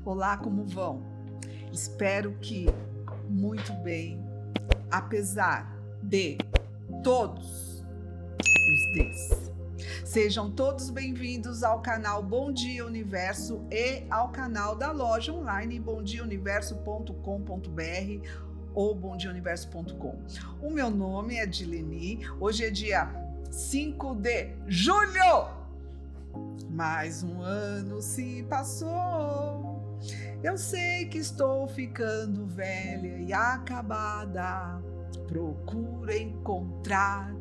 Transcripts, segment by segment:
Olá, como vão? Espero que muito bem, apesar de todos os Ds. Sejam todos bem-vindos ao canal Bom Dia Universo e ao canal da loja online bomdiauniverso.com.br ou bomdiauniverso.com. O meu nome é Dileni, hoje é dia 5 de julho. Mais um ano se passou. Eu sei que estou ficando velha e acabada. Procuro encontrar.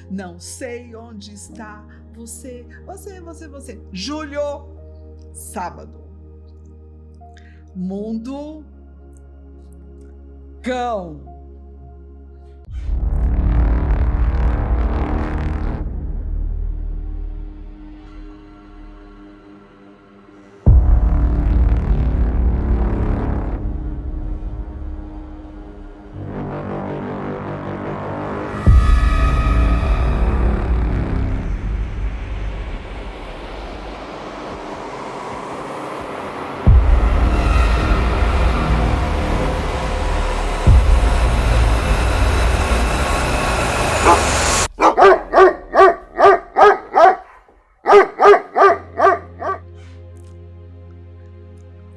Não sei onde está você. Julho, sábado. Mundo cão.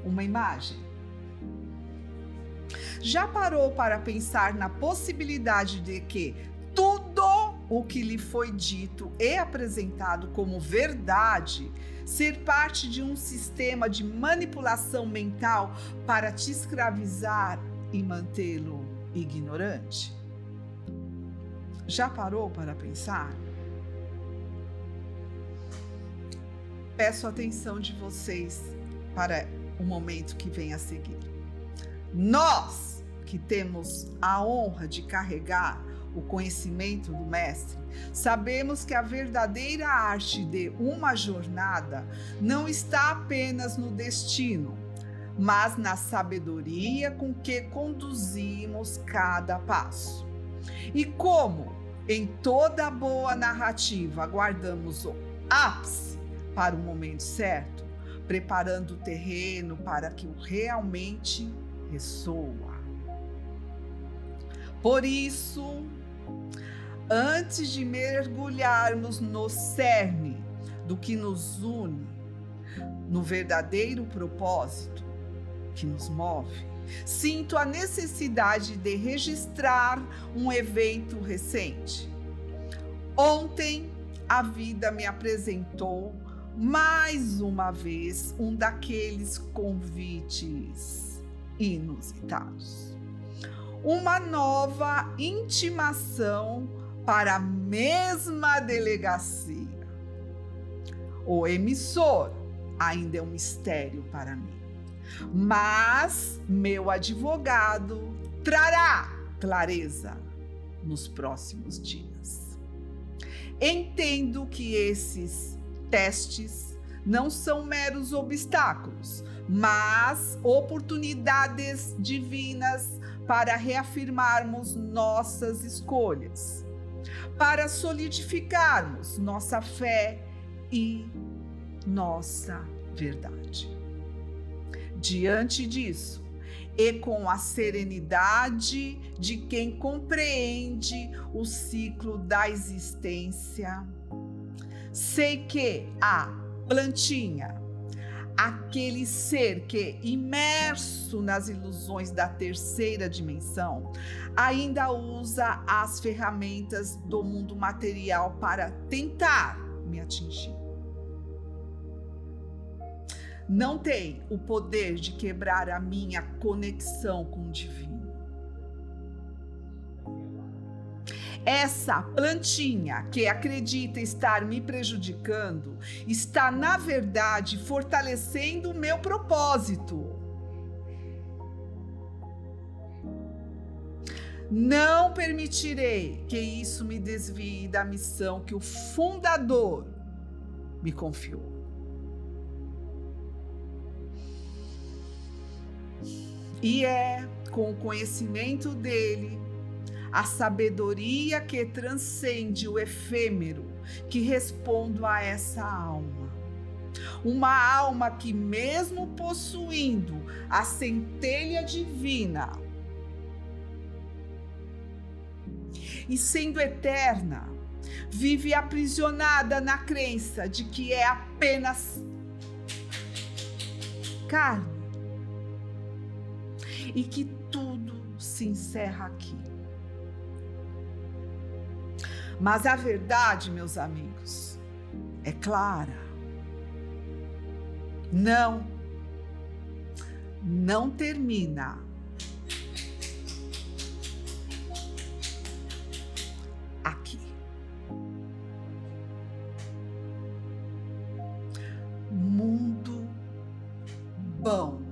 Uma imagem. Já parou para pensar na possibilidade de que tudo o que lhe foi dito e apresentado como verdade ser parte de um sistema de manipulação mental para te escravizar e mantê-lo ignorante? Já parou para pensar? Peço a atenção de vocês para o momento que vem a seguir. Nós que temos a honra de carregar o conhecimento do mestre, sabemos que a verdadeira arte de uma jornada não está apenas no destino, mas na sabedoria com que conduzimos cada passo. E como em toda boa narrativa aguardamos o ápice para o momento certo, preparando o terreno para que o realmente ressoa. Por isso, antes de mergulharmos no cerne do que nos une, no verdadeiro propósito que nos move, sinto a necessidade de registrar um evento recente. Ontem, a vida me apresentou mais uma vez um daqueles convites inusitados. Uma nova intimação para a mesma delegacia. O emissor ainda é um mistério para mim, mas meu advogado trará clareza nos próximos dias. Entendo que esses testes não são meros obstáculos, mas oportunidades divinas para reafirmarmos nossas escolhas, para solidificarmos nossa fé e nossa verdade. Diante disso, e com a serenidade de quem compreende o ciclo da existência, sei que a plantinha, aquele ser que, imerso nas ilusões da terceira dimensão, ainda usa as ferramentas do mundo material para tentar me atingir. Não tem o poder de quebrar a minha conexão com o divino. Essa plantinha que acredita estar me prejudicando está, na verdade, fortalecendo o meu propósito. Não permitirei que isso me desvie da missão que o fundador me confiou. E é com o conhecimento dele, a sabedoria que transcende o efêmero, que respondo a essa alma. Uma alma que, mesmo possuindo a centelha divina e sendo eterna, vive aprisionada na crença de que é apenas carne e que tudo se encerra aqui. Mas a verdade, meus amigos, é clara. Não termina aqui. Mundo bom.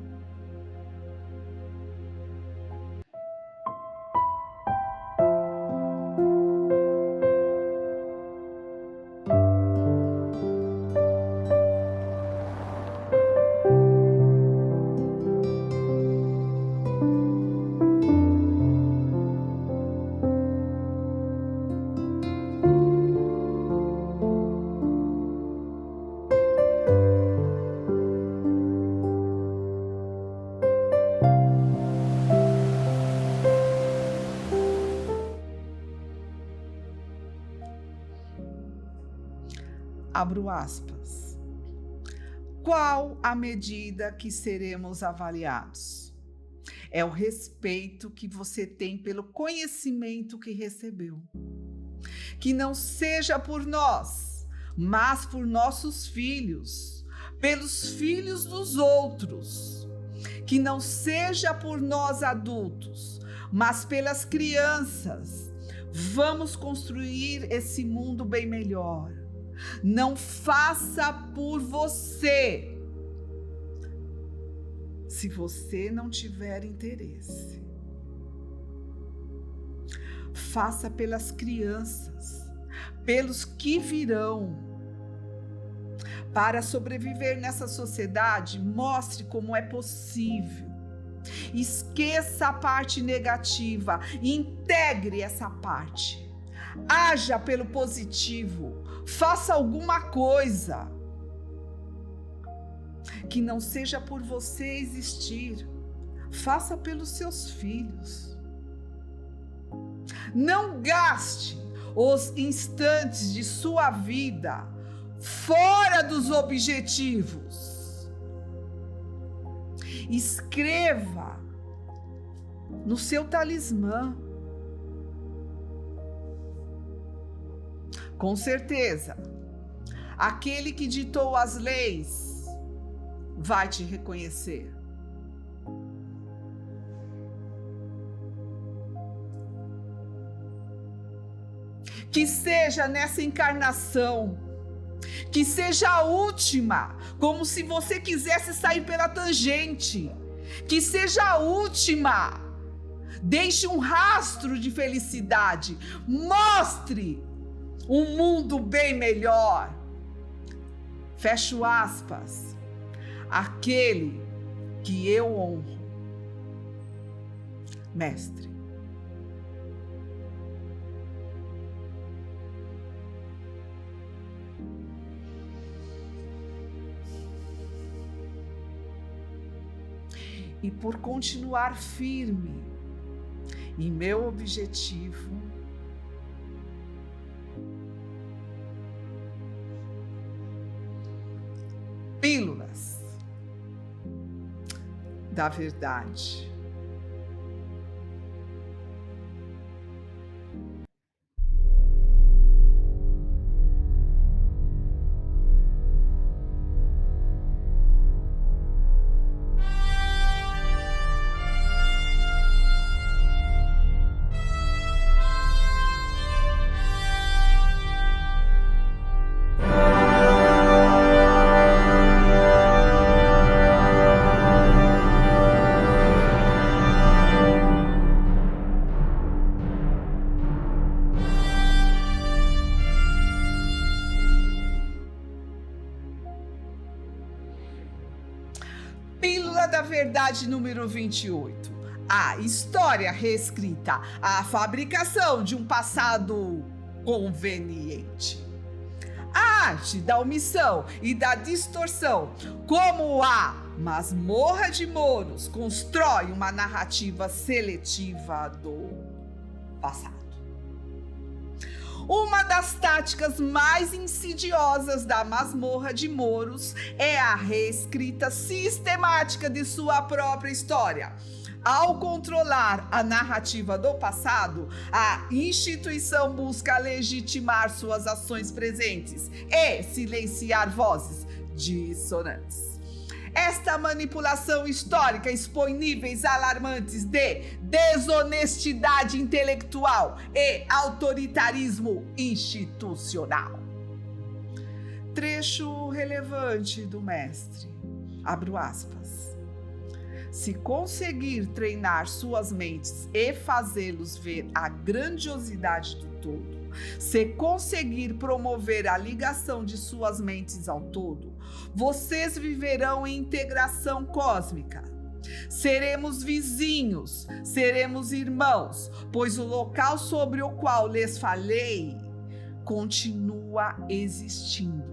Abro aspas. Qual a medida que seremos avaliados? É o respeito que você tem pelo conhecimento que recebeu. Que não seja por nós, mas por nossos filhos, pelos filhos dos outros. Que não seja por nós adultos, mas pelas crianças. Vamos construir esse mundo bem melhor. Não faça por você, se você não tiver interesse. Faça pelas crianças, pelos que virão. Para sobreviver nessa sociedade, mostre como é possível. Esqueça a parte negativa e integre essa parte. Haja pelo positivo. Faça alguma coisa que não seja por você existir. Faça pelos seus filhos. Não gaste os instantes de sua vida fora dos objetivos. Escreva no seu talismã. Com certeza, aquele que ditou as leis vai te reconhecer. Que seja nessa encarnação, que seja a última, como se você quisesse sair pela tangente, que seja a última. Deixe um rastro de felicidade, mostre um mundo bem melhor. Fecho aspas. Aquele que eu honro. Mestre. E por continuar firme em meu objetivo, pílulas da verdade. Pílula da verdade número 28. A história reescrita, a fabricação de um passado conveniente. A arte da omissão e da distorção, como a Masmorra de Moros, constrói uma narrativa seletiva do passado. Uma das táticas mais insidiosas da Masmorra de Moros é a reescrita sistemática de sua própria história. Ao controlar a narrativa do passado, a instituição busca legitimar suas ações presentes e silenciar vozes dissonantes. Esta manipulação histórica expõe níveis alarmantes de desonestidade intelectual e autoritarismo institucional. Trecho relevante do mestre. Abro aspas. Se conseguir treinar suas mentes e fazê-los ver a grandiosidade do todo, se conseguir promover a ligação de suas mentes ao todo, vocês viverão em integração cósmica. Seremos vizinhos, seremos irmãos, pois o local sobre o qual lhes falei continua existindo.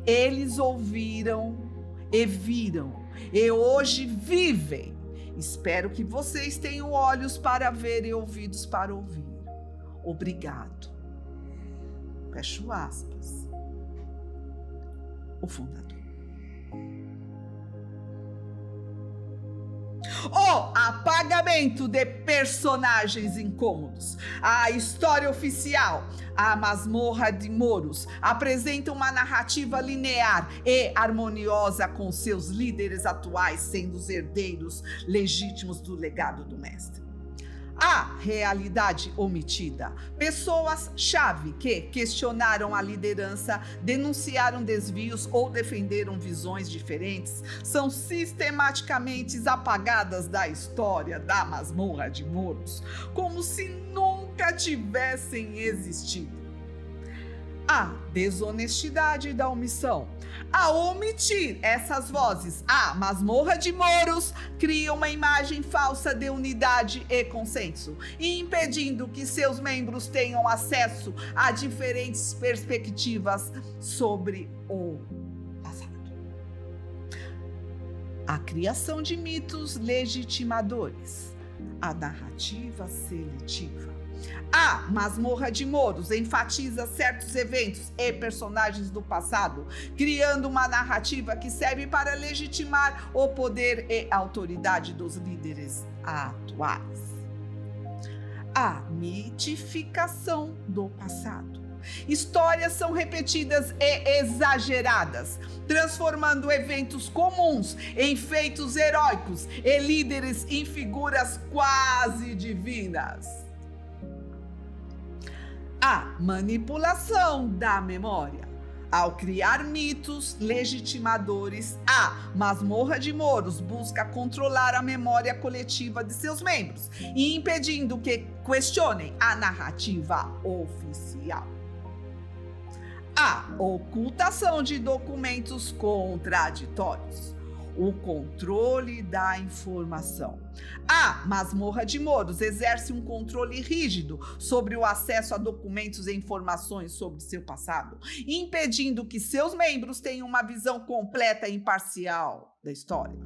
Eles ouviram e viram, e hoje vivem. Espero que vocês tenham olhos para ver e ouvidos para ouvir. Obrigado. Fecho aspas. O fundador. O apagamento de personagens incômodos. A história oficial, a Masmorra de Moros, apresenta uma narrativa linear e harmoniosa com seus líderes atuais sendo os herdeiros legítimos do legado do mestre. A realidade omitida. Pessoas-chave que questionaram a liderança, denunciaram desvios ou defenderam visões diferentes são sistematicamente apagadas da história da Masmorra de Moros, como se nunca tivessem existido. A desonestidade da omissão. Ao omitir essas vozes, a Masmorra de Moros cria uma imagem falsa de unidade e consenso, impedindo que seus membros tenham acesso a diferentes perspectivas sobre o passado. A criação de mitos legitimadores. A narrativa seletiva. A Masmorra de Moros enfatiza certos eventos e personagens do passado, criando uma narrativa que serve para legitimar o poder e autoridade dos líderes atuais. A mitificação do passado. Histórias são repetidas e exageradas, transformando eventos comuns em feitos heróicos e líderes em figuras quase divinas. A manipulação da memória. Ao criar mitos legitimadores, a Masmorra de Moros busca controlar a memória coletiva de seus membros, impedindo que questionem a narrativa oficial. A ocultação de documentos contraditórios. O controle da informação. A Masmorra de Moros exerce um controle rígido sobre o acesso a documentos e informações sobre seu passado, impedindo que seus membros tenham uma visão completa e imparcial da história.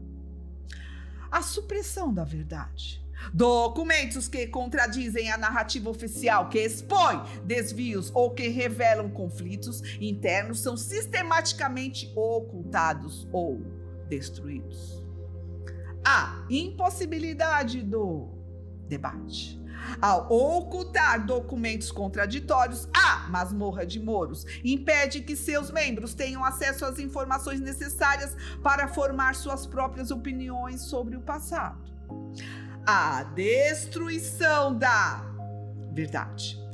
A supressão da verdade. Documentos que contradizem a narrativa oficial, que expõem desvios ou que revelam conflitos internos são sistematicamente ocultados ou destruídos. A impossibilidade do debate. Ao ocultar documentos contraditórios, a Masmorra de Moros impede que seus membros tenham acesso às informações necessárias para formar suas próprias opiniões sobre o passado. A destruição da verdade.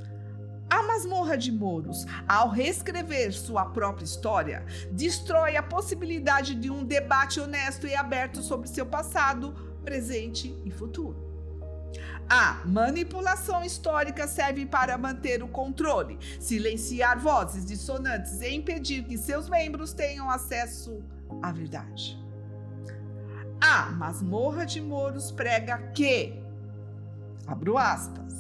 A Masmorra de Moros, ao reescrever sua própria história, destrói a possibilidade de um debate honesto e aberto sobre seu passado, presente e futuro. A manipulação histórica serve para manter o controle, silenciar vozes dissonantes e impedir que seus membros tenham acesso à verdade. A Masmorra de Moros prega que, abro aspas,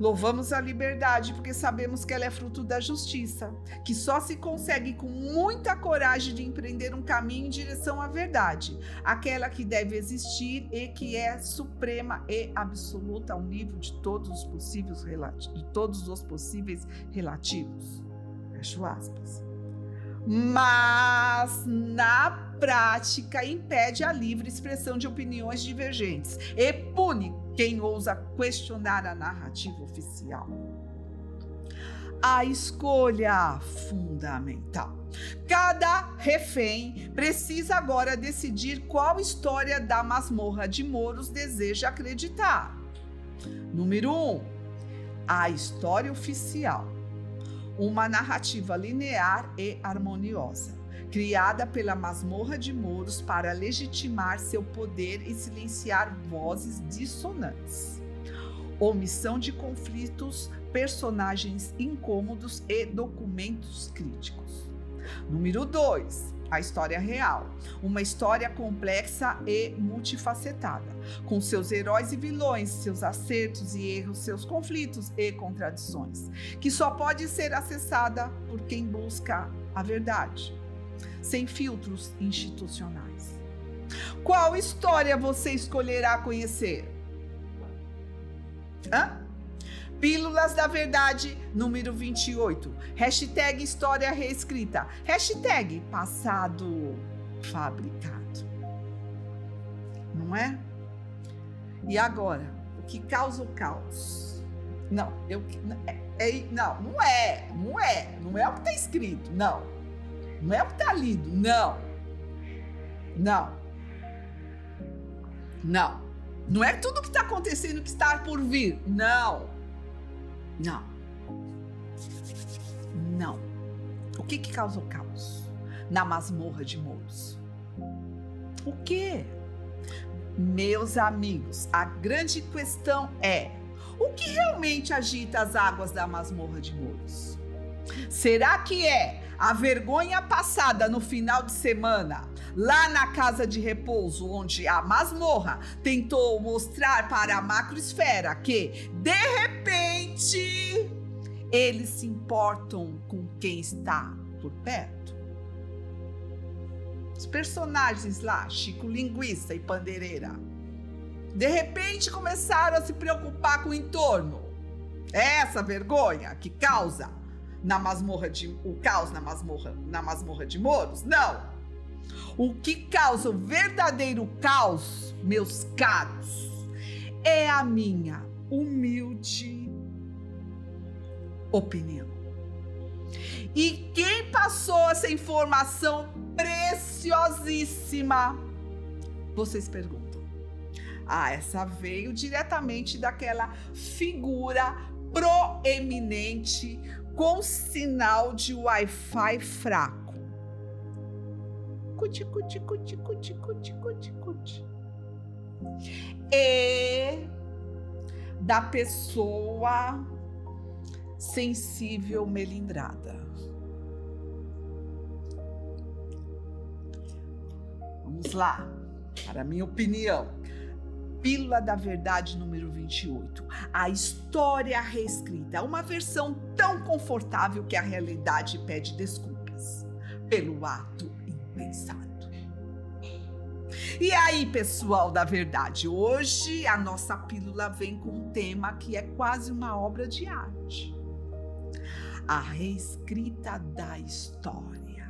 Louvamos a liberdade porque sabemos que ela é fruto da justiça, que só se consegue com muita coragem de empreender um caminho em direção à verdade, aquela que deve existir e que é suprema e absoluta ao nível de todos os possíveis relativos. Fecho aspas. Mas, na prática, impede a livre expressão de opiniões divergentes e pune quem ousa questionar a narrativa oficial. A escolha fundamental. Cada refém precisa agora decidir qual história da masmorra de Moros deseja acreditar. Número 1. A história oficial. Uma narrativa linear e harmoniosa, criada pela masmorra de Moros para legitimar seu poder e silenciar vozes dissonantes. Omissão de conflitos, personagens incômodos e documentos críticos. Número 2. A história real. Uma história complexa e multifacetada, com seus heróis e vilões, seus acertos e erros, seus conflitos e contradições, que só pode ser acessada por quem busca a verdade, sem filtros institucionais. Qual história você escolherá conhecer? Pílulas da Verdade, número 28. Hashtag História Reescrita. Hashtag Passado Fabricado. Não é? E agora, o que causa o caos? Não é o que está escrito, não é o que está lido, não é tudo que está acontecendo que está por vir, não. O que causa o caos na masmorra de Moros? O quê? Meus amigos, a grande questão é: o que realmente agita as águas da masmorra de Moros? Será que é a vergonha passada no final de semana, lá na casa de repouso, onde a masmorra tentou mostrar para a macroesfera que, de repente, eles se importam com quem está por perto? Os personagens lá, Chico Linguiça e Pandeireira, de repente começaram a se preocupar com o entorno. É essa vergonha que causa o caos na masmorra de Moros? Não. O que causa o verdadeiro caos, meus caros, é a minha humilde opinião. E quem passou essa informação preciosíssima? Vocês perguntam. Essa veio diretamente daquela figura proeminente com sinal de Wi-Fi fraco. Cuti. E da pessoa sensível melindrada. Vamos lá, para a minha opinião. Pílula da Verdade, número 28. A história reescrita. Uma versão tão confortável que a realidade pede desculpas pelo ato impensado. E aí, pessoal da verdade, hoje a nossa pílula vem com um tema que é quase uma obra de arte. A reescrita da história.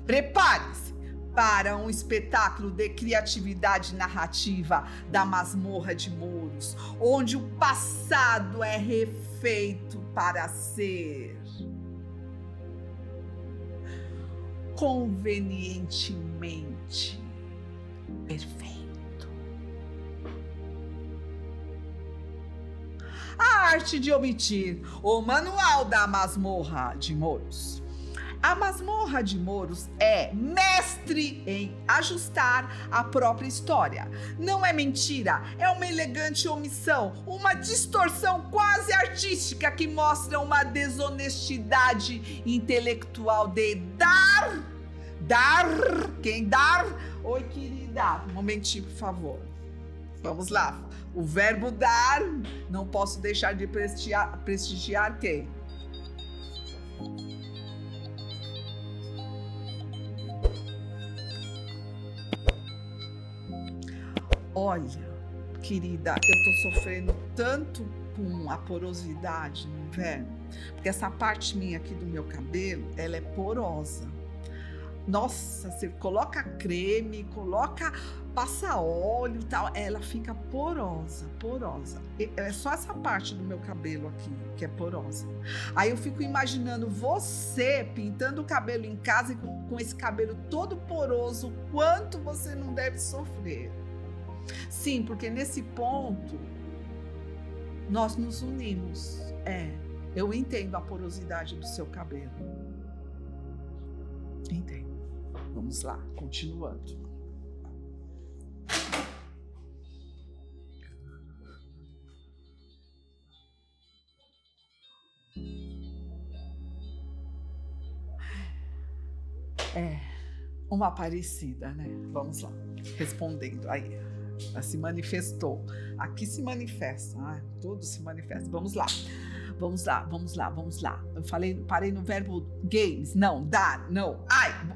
Prepare-se para um espetáculo de criatividade narrativa da masmorra de Moros, onde o passado é refeito para ser convenientemente perfeito. A arte de omitir, o manual da masmorra de Moros. A masmorra de Moros é mestre em ajustar a própria história. Não é mentira, é uma elegante omissão, uma distorção quase artística que mostra uma desonestidade intelectual de dar. Quem dar? Oi, querida, um momentinho, por favor. Vamos lá. O verbo dar, não posso deixar de prestigiar quem? Olha, querida, eu tô sofrendo tanto com a porosidade no inverno, porque essa parte minha aqui do meu cabelo, ela é porosa. Nossa, você coloca creme, passa óleo e tal, ela fica porosa. É só essa parte do meu cabelo aqui que é porosa. Aí eu fico imaginando você pintando o cabelo em casa e com esse cabelo todo poroso, quanto você não deve sofrer. Sim, porque nesse ponto nós nos unimos. Eu entendo a porosidade do seu cabelo. Entendo. Vamos lá, continuando. Uma parecida, né? Vamos lá, respondendo aí. Ela se manifestou. Aqui se manifesta, tudo se manifesta. Vamos lá. Eu parei no verbo games, não, dar, não.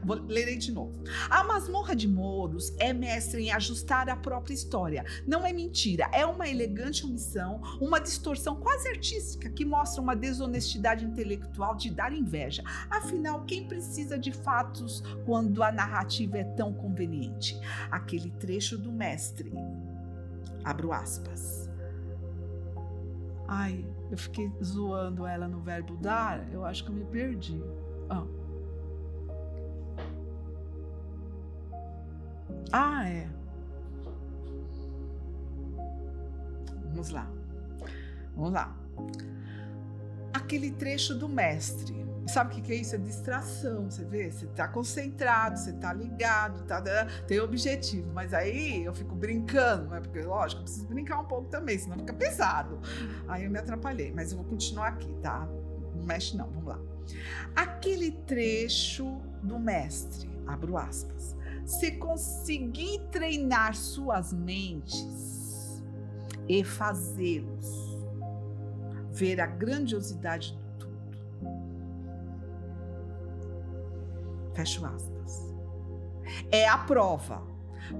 Vou ler de novo. A Masmorra de Mouros é mestre em ajustar a própria história. Não é mentira, é uma elegante omissão, uma distorção quase artística que mostra uma desonestidade intelectual de dar inveja. Afinal, quem precisa de fatos quando a narrativa é tão conveniente? Aquele trecho do mestre, abro aspas. Eu fiquei zoando ela no verbo dar, eu acho que eu me perdi. Vamos lá. Aquele trecho do mestre. Sabe o que é isso? É distração, você vê? Você tá concentrado, você tá ligado, tem objetivo. Mas aí eu fico brincando, né? Porque, lógico, eu preciso brincar um pouco também, senão fica pesado. Aí eu me atrapalhei, mas eu vou continuar aqui, tá? Não mexe não, vamos lá. Aquele trecho do mestre, abro aspas. Se conseguir treinar suas mentes e fazê-los ver a grandiosidade do fecho aspas. É a prova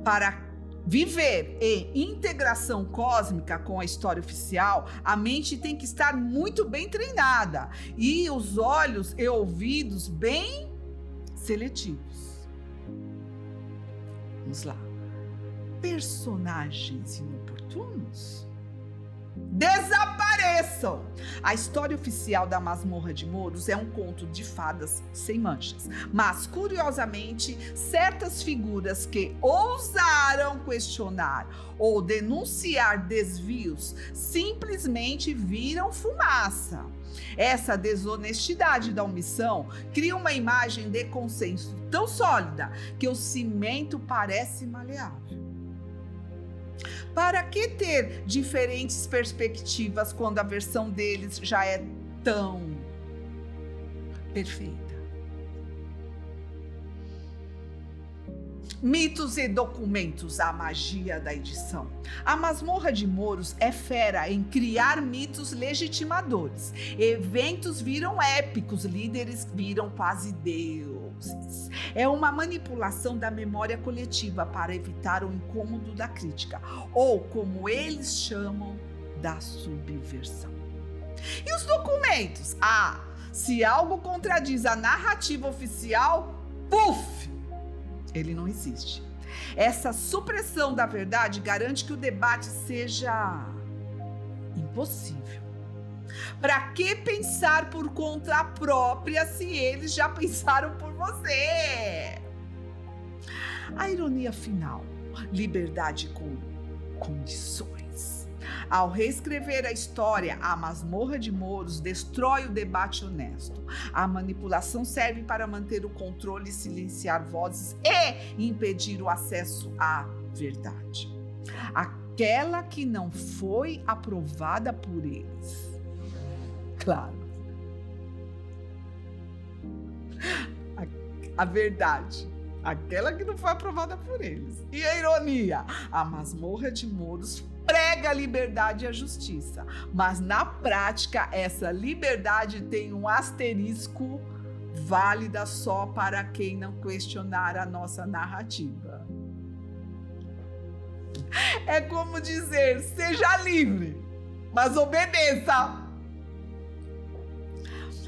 para viver em integração cósmica com a história oficial. A mente tem que estar muito bem treinada e os olhos e ouvidos bem seletivos. Vamos lá. Personagens inoportunos desapareçam. A história oficial da Masmorra de Mouros é um conto de fadas sem manchas, mas curiosamente certas figuras que ousaram questionar ou denunciar desvios simplesmente viram fumaça. Essa desonestidade da omissão cria uma imagem de consenso tão sólida que o cimento parece maleável. Para que ter diferentes perspectivas quando a versão deles já é tão perfeita? Mitos e documentos, a magia da edição. A Masmorra de Mouros é fera em criar mitos legitimadores. Eventos viram épicos, líderes viram quase deuses. É uma manipulação da memória coletiva para evitar o incômodo da crítica, ou como eles chamam, da subversão. E os documentos? Se algo contradiz a narrativa oficial, puf! Ele não existe. Essa supressão da verdade garante que o debate seja impossível. Para que pensar por conta própria se eles já pensaram por você? A ironia final: liberdade com condições. Ao reescrever a história, a Masmorra de Mouros destrói o debate honesto. A manipulação serve para manter o controle, silenciar vozes e impedir o acesso à verdade. Aquela que não foi aprovada por eles. Claro. A verdade aquela que não foi aprovada por eles. E a ironia, a masmorra de Moros prega a liberdade e a justiça, mas na prática essa liberdade tem um asterisco, válida só para quem não questionar a nossa narrativa. É como dizer, seja livre, mas obedeça.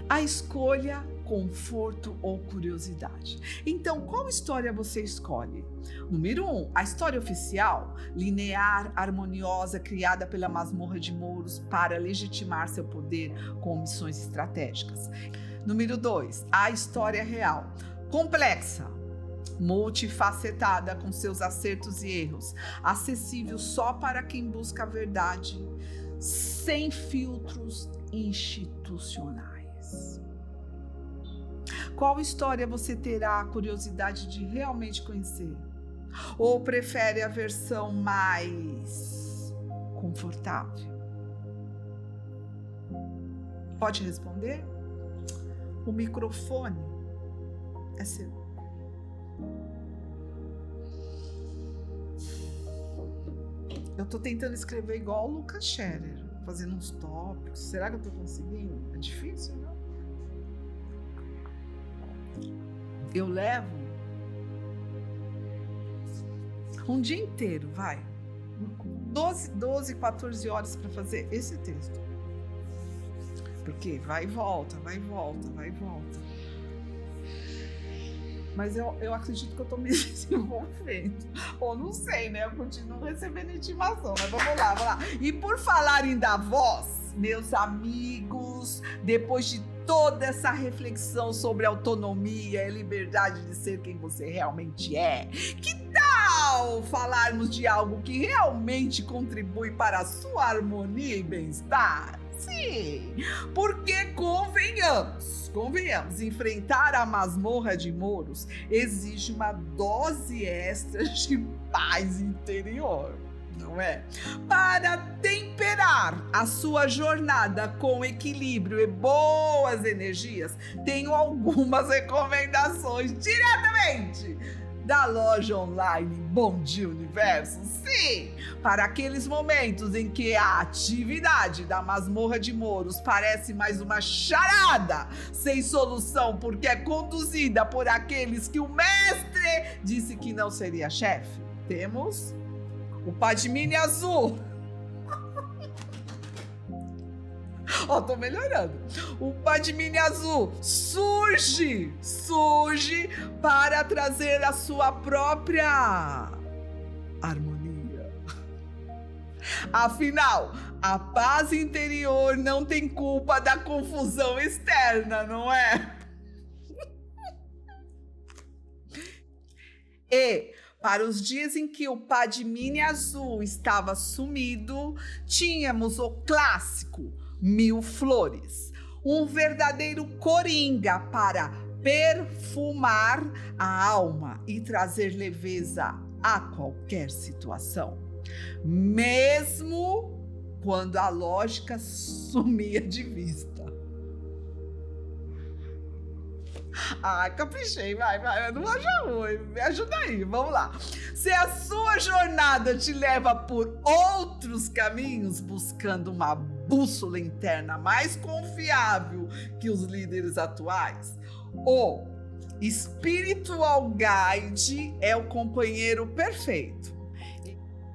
A escolha, conforto ou curiosidade. Então, qual história você escolhe? Número 1, a história oficial, linear, harmoniosa, criada pela masmorra de Moros para legitimar seu poder com missões estratégicas. Número 2, a história real, complexa, multifacetada com seus acertos e erros, acessível só para quem busca a verdade, sem filtros institucionais. Qual história você terá a curiosidade de realmente conhecer? Ou prefere a versão mais confortável? Pode responder? O microfone é seu. Eu tô tentando escrever igual o Lucas Scherer, fazendo uns tópicos. Será que eu tô conseguindo? É difícil, não? Eu levo um dia inteiro, vai. 12, 14 horas para fazer esse texto. Porque vai e volta, vai e volta, vai e volta. Mas eu acredito que eu tô me desenvolvendo. Ou não sei, né? Eu continuo recebendo intimação. Mas vamos lá. E por falar em dar voz, meus amigos, depois de toda essa reflexão sobre autonomia e liberdade de ser quem você realmente é, que tal falarmos de algo que realmente contribui para a sua harmonia e bem-estar? Sim, porque convenhamos, enfrentar a masmorra de Moros exige uma dose extra de paz interior, não é? Para temperar a sua jornada com equilíbrio e boas energias, tenho algumas recomendações diretamente da loja online Bom Dia Universo. Sim, para aqueles momentos em que a atividade da masmorra de Moros parece mais uma charada sem solução, porque é conduzida por aqueles que o mestre disse que não seria chefe. Temos o Padmini Azul. Ó, tô melhorando. O Padmini Azul surge para trazer a sua própria harmonia. Afinal, a paz interior não tem culpa da confusão externa, não é? E para os dias em que o Padmini Azul estava sumido, tínhamos o clássico 1000 flores, um verdadeiro coringa para perfumar a alma e trazer leveza a qualquer situação, mesmo quando a lógica sumia de vista. Ah, caprichei, vai, eu não acho ruim, me ajuda aí, vamos lá. Se a sua jornada te leva por outros caminhos, buscando uma bússola interna mais confiável que os líderes atuais, o Spiritual Guide é o companheiro perfeito.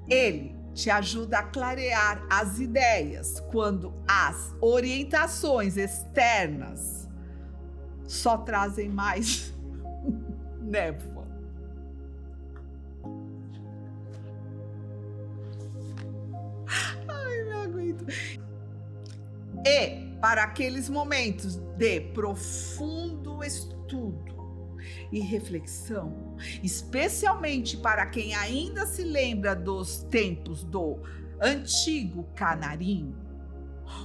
Ele te ajuda a clarear as ideias quando as orientações externas só trazem mais névoa. Ai, não aguento. E para aqueles momentos de profundo estudo e reflexão, especialmente para quem ainda se lembra dos tempos do antigo canarinho,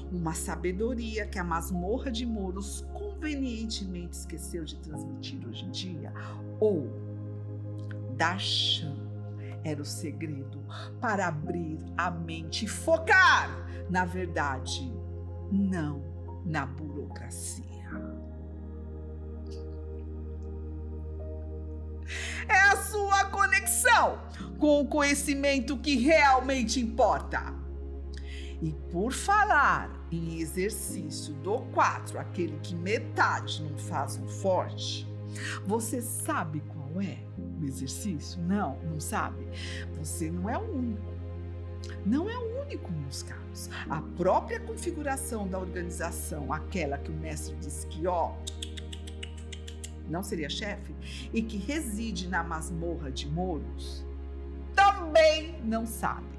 uma sabedoria que a masmorra de Moros convenientemente esqueceu de transmitir hoje em dia, ou Darshan, era o segredo para abrir a mente e focar na verdade, não na burocracia. É a sua conexão com o conhecimento que realmente importa. E por falar em exercício do 4, aquele que metade não faz um forte, você sabe qual é o exercício? Não sabe? Você não é o único. Não é o único, meus caros. A própria configuração da organização, aquela que o mestre disse que, não seria chefe, e que reside na masmorra de Moros, também não sabe.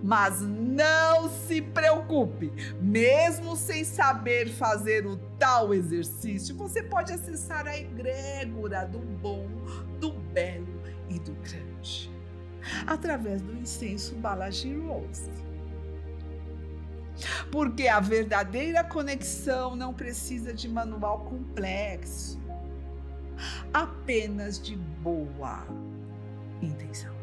Mas não se preocupe, mesmo sem saber fazer o tal exercício, você pode acessar a egrégora do bom, do belo e do grande, através do incenso Balaji Rose. Porque a verdadeira conexão não precisa de manual complexo, apenas de boa intenção.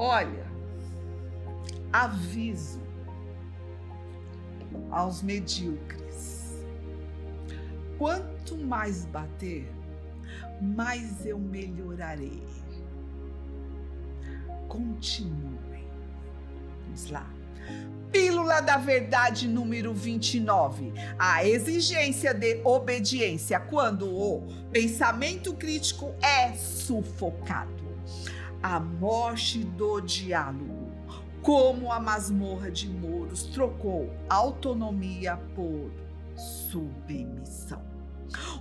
Olha, aviso aos medíocres: quanto mais bater, mais eu melhorarei. Continuem. Vamos lá. Pílula da Verdade número 29. A exigência de obediência quando o pensamento crítico é sufocado. A morte do diálogo. Como a masmorra de Moros trocou autonomia por submissão.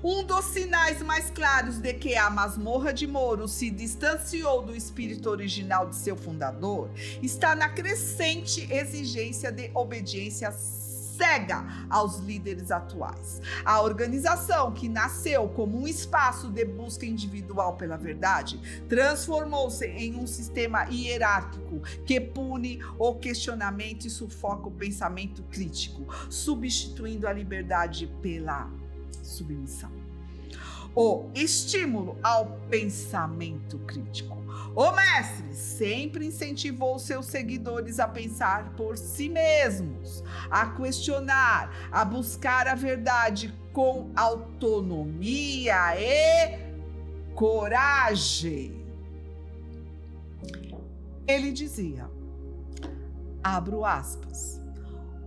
Um dos sinais mais claros de que a masmorra de Moros se distanciou do espírito original de seu fundador está na crescente exigência de obediência cega aos líderes atuais. A organização, que nasceu como um espaço de busca individual pela verdade, transformou-se em um sistema hierárquico que pune o questionamento e sufoca o pensamento crítico, substituindo a liberdade pela submissão. O estímulo ao pensamento crítico. O mestre sempre incentivou seus seguidores a pensar por si mesmos, a questionar, a buscar a verdade com autonomia e coragem. Ele dizia, abro aspas,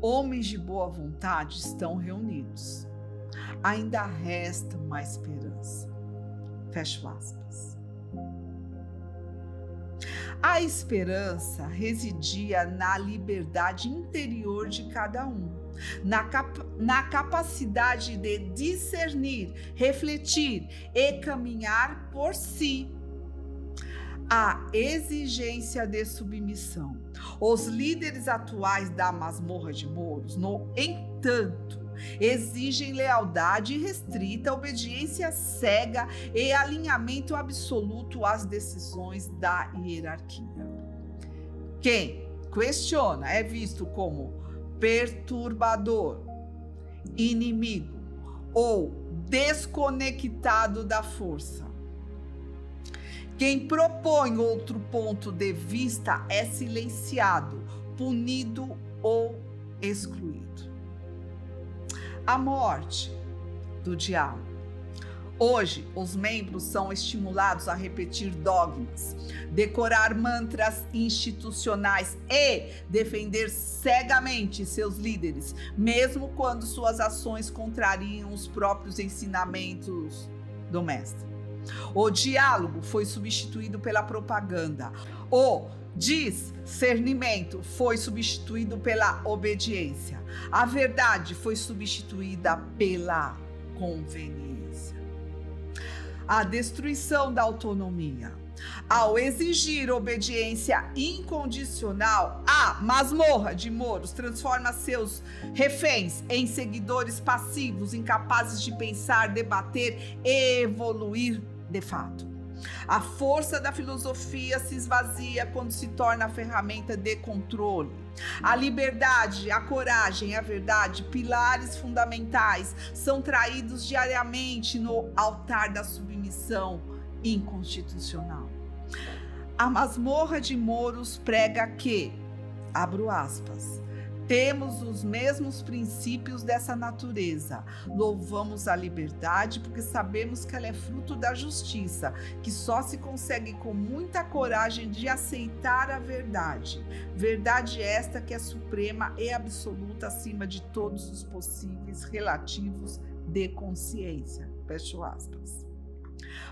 homens de boa vontade estão reunidos. Ainda resta uma esperança. Fecho aspas. A esperança residia na liberdade interior de cada um, na capacidade de discernir, refletir e caminhar por si. A exigência de submissão. Os líderes atuais da masmorra de Moros, no entanto, exigem lealdade restrita, obediência cega e alinhamento absoluto às decisões da hierarquia. Quem questiona é visto como perturbador, inimigo ou desconectado da força. Quem propõe outro ponto de vista é silenciado, punido ou excluído. A morte do diálogo. Hoje, os membros são estimulados a repetir dogmas, decorar mantras institucionais e defender cegamente seus líderes, mesmo quando suas ações contrariam os próprios ensinamentos do mestre. O diálogo foi substituído pela propaganda. O discernimento foi substituído pela obediência. A verdade foi substituída pela conveniência. A destruição da autonomia. Ao exigir obediência incondicional, a masmorra de Moros transforma seus reféns em seguidores passivos, incapazes de pensar, debater e evoluir de fato. A força da filosofia se esvazia quando se torna a ferramenta de controle. A liberdade, a coragem e a verdade, pilares fundamentais, são traídos diariamente no altar da submissão inconstitucional. A masmorra de Moros prega que, abro aspas, Temos os mesmos princípios dessa natureza. Louvamos a liberdade porque sabemos que ela é fruto da justiça, que só se consegue com muita coragem de aceitar a verdade. Verdade esta que é suprema e absoluta acima de todos os possíveis relativos de consciência. Fecho aspas.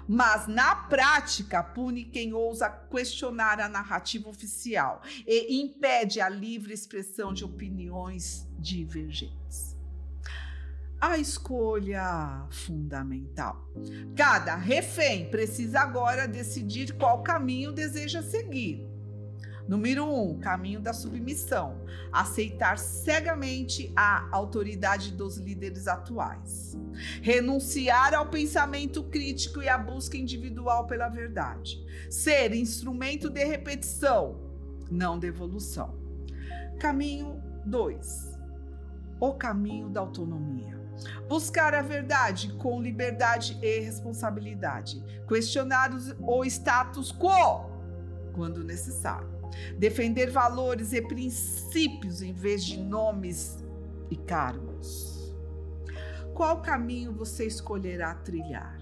Mas, na prática, pune quem ousa questionar a narrativa oficial e impede a livre expressão de opiniões divergentes. A escolha fundamental. Cada refém precisa agora decidir qual caminho deseja seguir. Número 1, caminho da submissão. Aceitar cegamente a autoridade dos líderes atuais. Renunciar ao pensamento crítico e à busca individual pela verdade. Ser instrumento de repetição, não de evolução. Caminho 2, o caminho da autonomia. Buscar a verdade com liberdade e responsabilidade. Questionar o status quo, quando necessário. Defender valores e princípios em vez de nomes e cargos. Qual caminho você escolherá trilhar?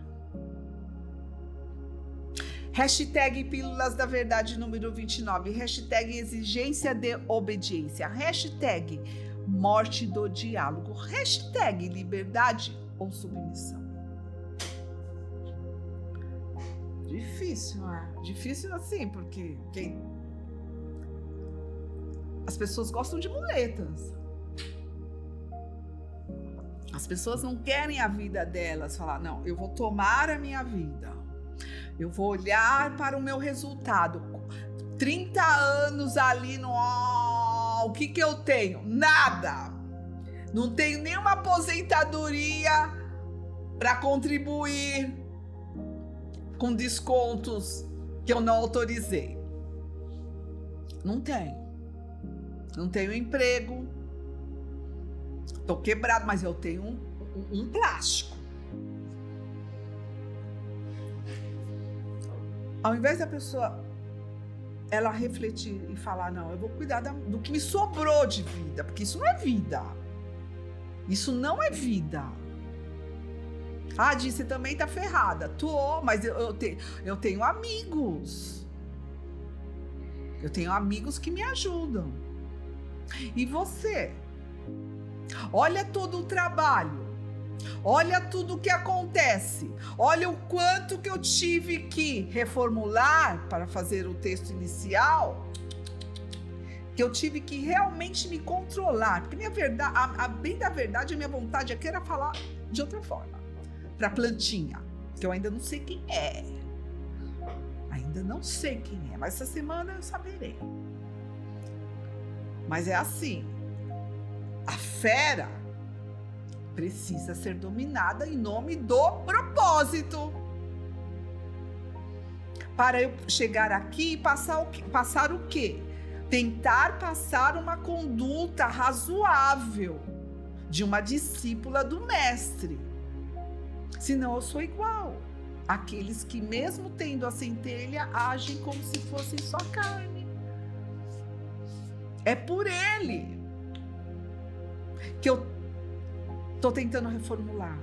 Hashtag Pílulas da Verdade número 29. Hashtag Exigência de Obediência. Hashtag Morte do Diálogo. Hashtag Liberdade ou Submissão. Difícil, né? Difícil assim, porque as pessoas gostam de muletas. As pessoas não querem a vida delas, falar, não, eu vou tomar a minha vida. Eu vou olhar para o meu resultado. 30 anos ali no... o que eu tenho? Nada. Não tenho nenhuma aposentadoria para contribuir com descontos que eu não autorizei. Não tenho. Não tenho emprego, estou quebrado, mas eu tenho um plástico. Ao invés da pessoa, ela refletir e falar, não, eu vou cuidar do que me sobrou de vida, porque isso não é vida. Isso não é vida. Ah, Di, você também tá ferrada. Tô, mas eu tenho amigos. Eu tenho amigos que me ajudam. E você? Olha todo o trabalho, olha tudo o que acontece, olha o quanto que eu tive que reformular para fazer o texto inicial, que eu tive que realmente me controlar, porque minha verdade, bem da verdade, a minha vontade aqui era falar de outra forma, para a plantinha, que eu ainda não sei quem é, mas essa semana eu saberei. Mas é assim, a fera precisa ser dominada em nome do propósito. Para eu chegar aqui e passar o quê? Tentar passar uma conduta razoável de uma discípula do mestre. Senão eu sou igual àqueles que, mesmo tendo a centelha, agem como se fossem só carne. É por ele que eu estou tentando reformular.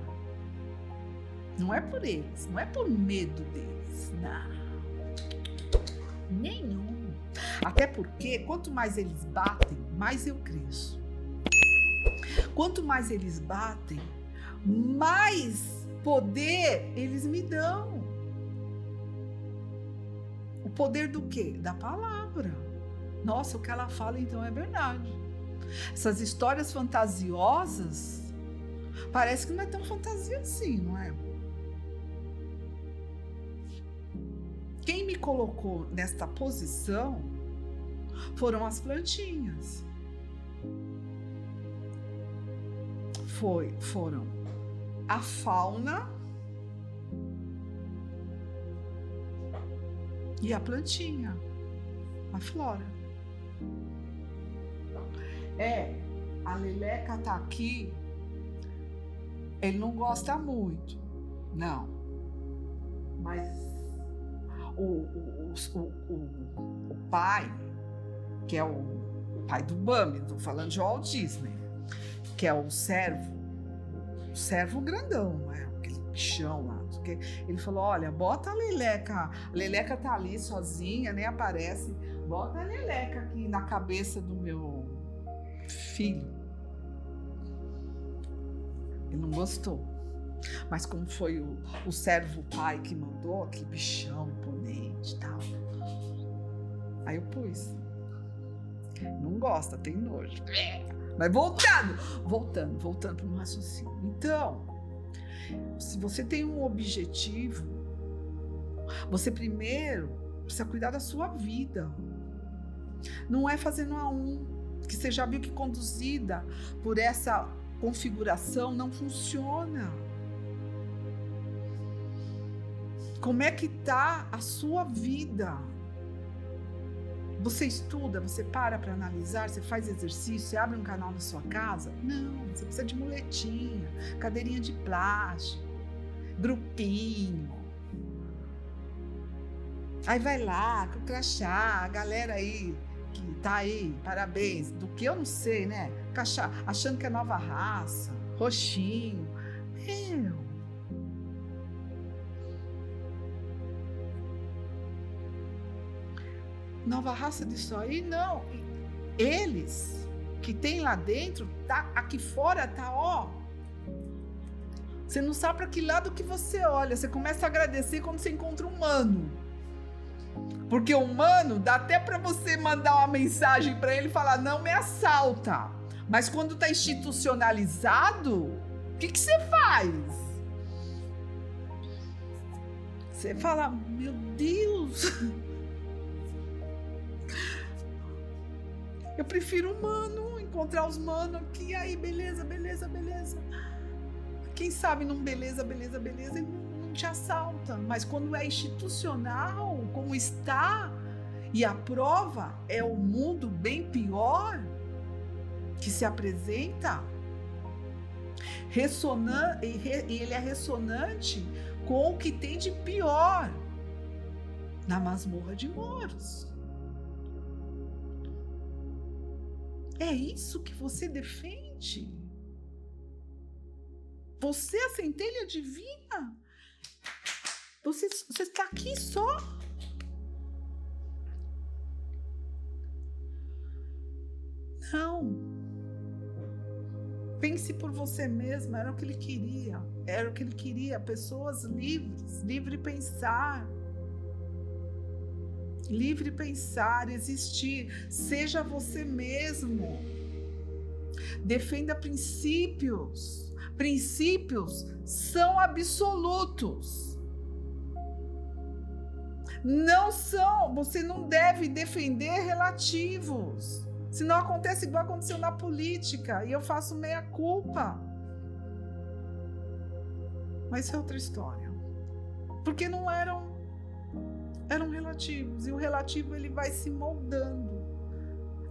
Não é por eles, não é por medo deles, não. Nenhum. Até porque, quanto mais eles batem, mais eu cresço. Quanto mais eles batem, mais poder eles me dão. O poder do quê? Da palavra. Nossa, o que ela fala então é verdade. Essas histórias fantasiosas, parece que não é tão fantasia assim, não é? Quem me colocou nesta posição foram as plantinhas. Foram a fauna e a plantinha, a flora. A Leleca tá aqui, ele não gosta muito, não, mas o pai, que é o pai do Bambi, estou falando de Walt Disney, que é o servo grandão, né? Aquele bichão lá. Ele falou, olha, bota a Leleca tá ali sozinha, nem aparece, bota a Leleca aqui na cabeça do meu filho. Ele não gostou. Mas como foi o servo pai que mandou, aquele bichão imponente e tal, aí eu pus. Não gosta, tem nojo. Mas voltando para o raciocínio. Então, se você tem um objetivo, você primeiro precisa cuidar da sua vida. Não é fazendo a que você já viu que conduzida por essa configuração não funciona. Como é que está a sua vida? Você estuda, você para analisar, você faz exercício, você abre um canal na sua casa? Não, você precisa de muletinha, cadeirinha de plástico, grupinho. Aí vai lá, com o crachá, a galera aí, que tá aí, parabéns, do que eu não sei, né? Crachá, achando que é nova raça, roxinho. Meu... Nova raça disso aí, não. Eles que tem lá dentro, tá aqui fora, tá, ó. Você não sabe para que lado que você olha. Você começa a agradecer quando você encontra um humano. Porque o humano dá até para você mandar uma mensagem para ele e falar, não me assalta. Mas quando tá institucionalizado, o que você faz? Você fala, meu Deus... Eu prefiro humano, encontrar os manos aqui, aí beleza. Quem sabe num beleza, ele não te assalta. Mas quando é institucional, como está, e a prova é o mundo bem pior que se apresenta, e ele é ressonante com o que tem de pior na masmorra de Moros. É isso que você defende? Você é a centelha divina? Você está aqui só? Não. Pense por você mesma, era o que ele queria. Pessoas livres, livre pensar, existir, seja você mesmo, defenda princípios são absolutos, não são, você não deve defender relativos, senão acontece igual aconteceu na política, e eu faço meia culpa, mas isso é outra história, porque não eram relativos, e o relativo ele vai se moldando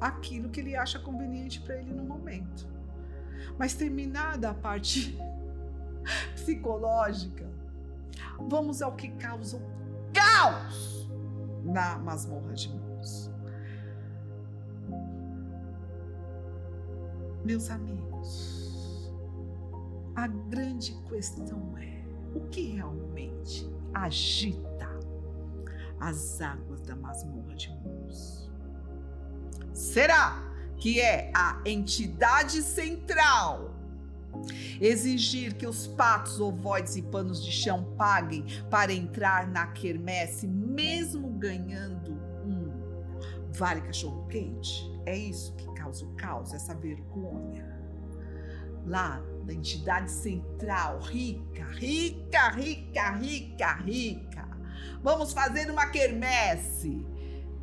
aquilo que ele acha conveniente para ele no momento. Mas terminada a parte psicológica, vamos ao que causa o caos na masmorra de Moros. Meus amigos, a grande questão é o que realmente agita as águas da masmorra de Moros. Será que é a entidade central exigir que os patos, ovoides e panos de chão paguem para entrar na quermesse, mesmo ganhando um vale cachorro quente? É isso que causa o caos, essa vergonha. Lá da entidade central, rica. Vamos fazer uma quermesse.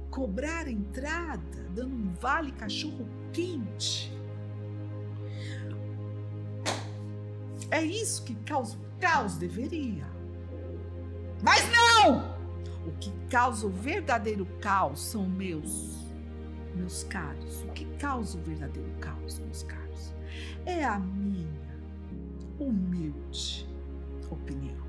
Cobrar entrada, dando um vale cachorro quente. É isso que causa o caos, deveria. Mas não! O que causa o verdadeiro caos são meus caros. O que causa o verdadeiro caos, meus caros, é a minha humilde opinião.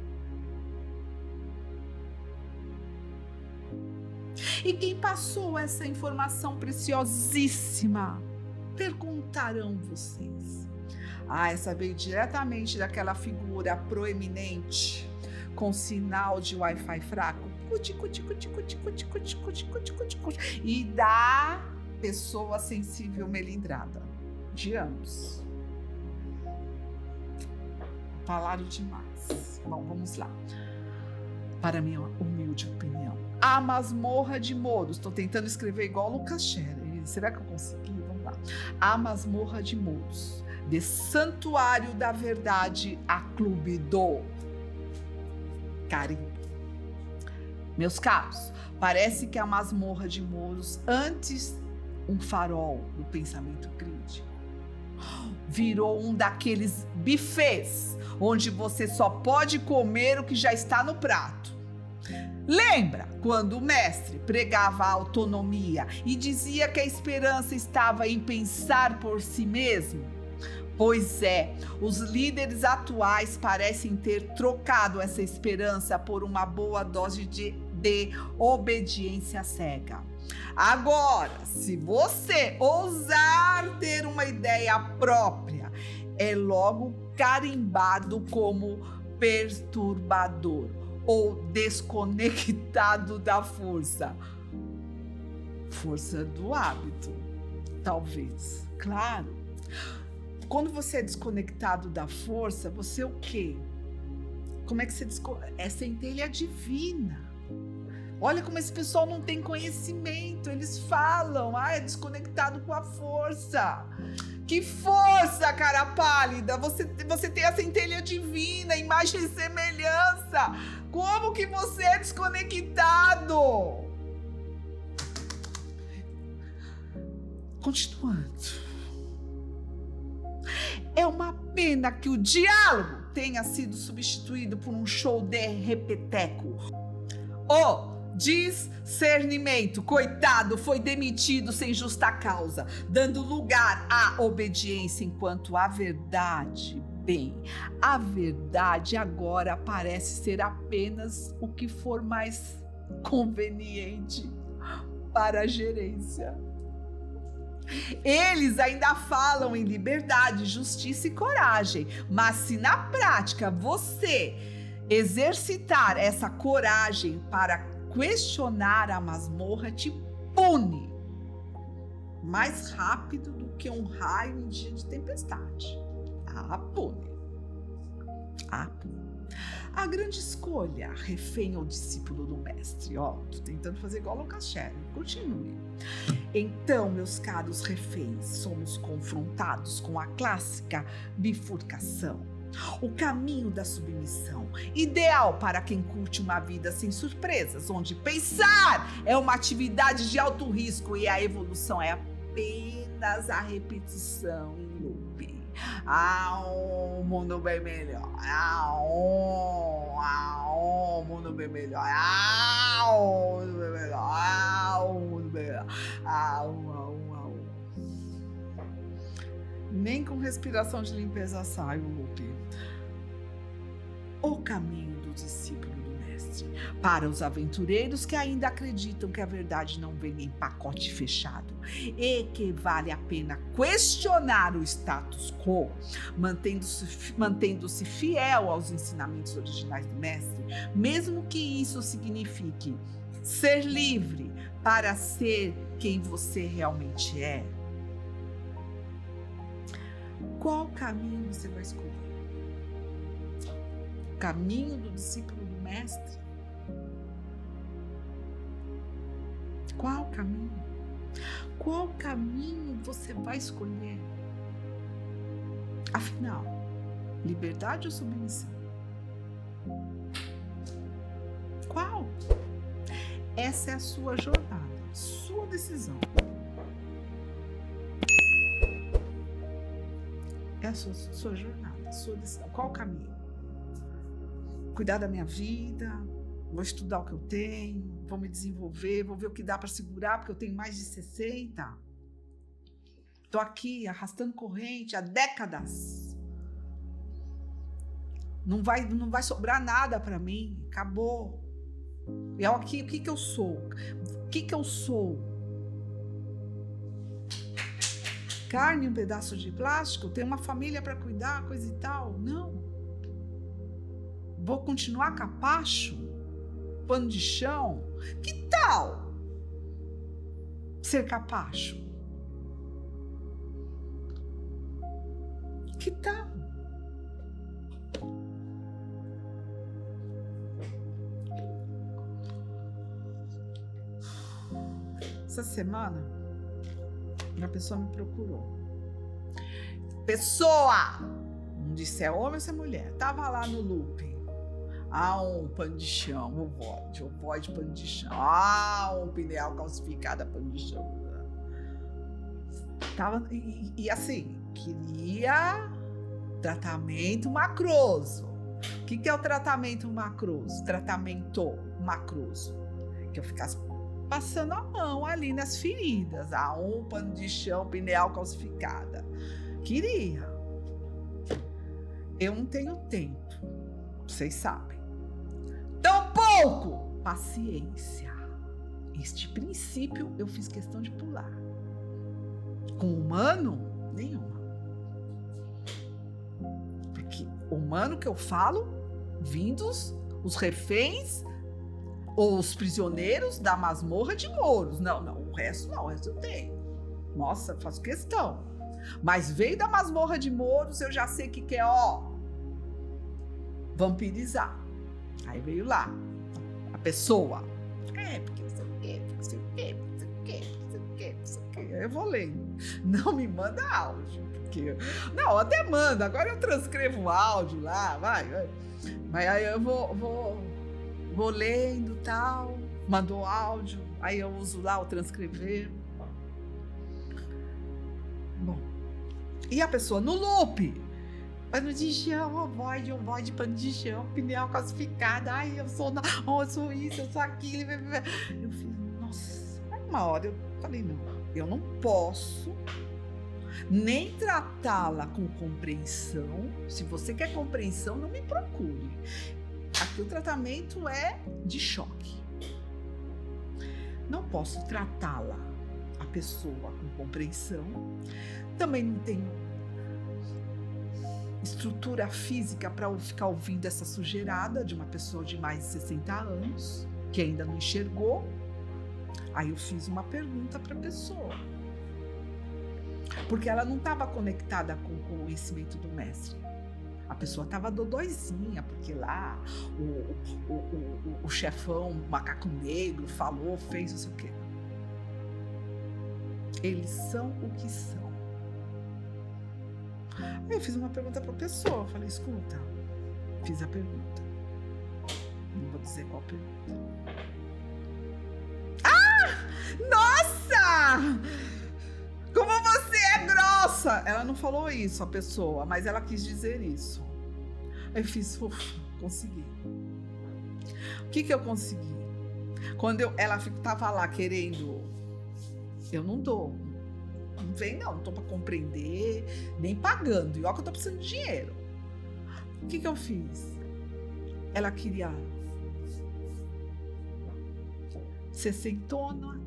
E quem passou essa informação preciosíssima? Perguntarão vocês. Essa veio diretamente daquela figura proeminente com sinal de Wi-Fi fraco e da pessoa sensível melindrada, de ambos. Falaram demais. Bom, vamos lá. Para minha humilde opinião, a masmorra de Moros. Estou tentando escrever igual o Lucas Scherer. Será que eu consegui? Vamos lá. A masmorra de Moros, de Santuário da Verdade a Clube do Carimbo. Meus caros, parece que a masmorra de Moros, antes um farol do pensamento crítico, virou um daqueles buffets onde você só pode comer o que já está no prato. Lembra quando o mestre pregava a autonomia e dizia que a esperança estava em pensar por si mesmo? Pois é, os líderes atuais parecem ter trocado essa esperança por uma boa dose de obediência cega. Agora, se você ousar ter uma ideia própria, é logo carimbado como perturbador ou desconectado da força. Força do hábito, talvez. Claro. Quando você é desconectado da força, você é o quê? Como é que você é centelha divina. Olha como esse pessoal não tem conhecimento. Eles falam, é desconectado com a força. Que força, cara pálida! Você tem a centelha divina, imagem e semelhança. Como que você é desconectado? Continuando. É uma pena que o diálogo tenha sido substituído por um show de repeteco. O discernimento, coitado, foi demitido sem justa causa, dando lugar à obediência, enquanto a verdade, a verdade agora parece ser apenas o que for mais conveniente para a gerência. Eles ainda falam em liberdade, justiça e coragem, mas se na prática você exercitar essa coragem para questionar a masmorra, te pune mais rápido do que um raio em dia de tempestade. Pune. A grande escolha, refém ou discípulo do mestre. Tô tentando fazer igual o Lucas Scherer. Continue. Então, meus caros reféns, somos confrontados com a clássica bifurcação. O caminho da submissão, ideal para quem curte uma vida sem surpresas, onde pensar é uma atividade de alto risco e a evolução é apenas a repetição em loop. Um mundo bem melhor. Um mundo bem melhor. Um mundo bem melhor. Um mundo bem melhor. Nem com respiração de limpeza sai o loop. O caminho do discípulo do mestre. Para os aventureiros que ainda acreditam que a verdade não vem em pacote fechado e que vale a pena questionar o status quo, mantendo-se fiel aos ensinamentos originais do mestre, mesmo que isso signifique ser livre para ser quem você realmente é. Qual caminho você vai escolher? O caminho do discípulo do mestre? Qual caminho? Qual caminho você vai escolher? Afinal, liberdade ou submissão? Qual? Essa é a sua jornada, sua decisão. É a sua jornada, a sua decisão. Qual o caminho? Cuidar da minha vida, vou estudar o que eu tenho, vou me desenvolver, vou ver o que dá para segurar, porque eu tenho mais de 60. Estou aqui arrastando corrente há décadas. Não vai sobrar nada para mim, acabou. E aqui, o que eu sou? O que eu sou? Carne, um pedaço de plástico? Tenho uma família para cuidar, coisa e tal? Não. Vou continuar capacho? Pano de chão? Que tal ser capacho? Que tal? Essa semana, uma pessoa me procurou. Pessoa! Não disse se é homem ou se é mulher. Tava lá no loop. Um pano de chão, o void pano de chão. Um pneu calcificado, pano de chão. Tava, e assim, queria tratamento macroso. O que é o tratamento macroso? Tratamento macroso. Que eu ficasse passando a mão ali nas feridas. Um pano de chão, pneu calcificada. Queria. Eu não tenho tempo. Vocês sabem. Tampouco paciência. Este princípio eu fiz questão de pular. Com humano, nenhuma. Porque humano que eu falo, vindos, os reféns ou os prisioneiros da masmorra de Mouros. Não, o resto não, o resto eu tenho. Nossa, faço questão. Mas veio da masmorra de Mouros, eu já sei que é, vampirizar. Aí veio lá, a pessoa. Porque não sei o quê, porque não sei o quê, porque não sei o quê, porque não sei o quê, não sei o quê. Eu vou lendo. Não me manda áudio, porque... Não, até manda, agora eu transcrevo o áudio lá, vai. Mas aí eu vou lendo e tal, mandou áudio, aí eu uso lá o transcrever. Bom, e a pessoa no loop, pano de chão, void, pano de chão, pneu calcificado, eu sou isso, eu sou aquilo. Eu fiz, nossa, aí uma hora eu falei, não, eu não posso nem tratá-la com compreensão. Se você quer compreensão, não me procure. Aqui o tratamento é de choque. Não posso tratá-la, a pessoa, com compreensão. Também não tenho estrutura física para ficar ouvindo essa sujeirada de uma pessoa de mais de 60 anos, que ainda não enxergou. Aí eu fiz uma pergunta para a pessoa. Porque ela não estava conectada com o conhecimento do mestre. A pessoa estava dodóizinha, porque lá o chefão, o macaco negro, falou, fez não sei o quê. Eles são o que são. Aí eu fiz uma pergunta para a pessoa, falei, escuta, fiz a pergunta. Não vou dizer qual pergunta. Nossa! Como você é grossa! Ela não falou isso, a pessoa, mas ela quis dizer isso. Aí eu fiz, consegui. O que eu consegui? Quando ela estava lá querendo, eu não dou. Não vem não tô para compreender, nem pagando. E olha que eu tô precisando de dinheiro. O que eu fiz? Ela queria sessentona,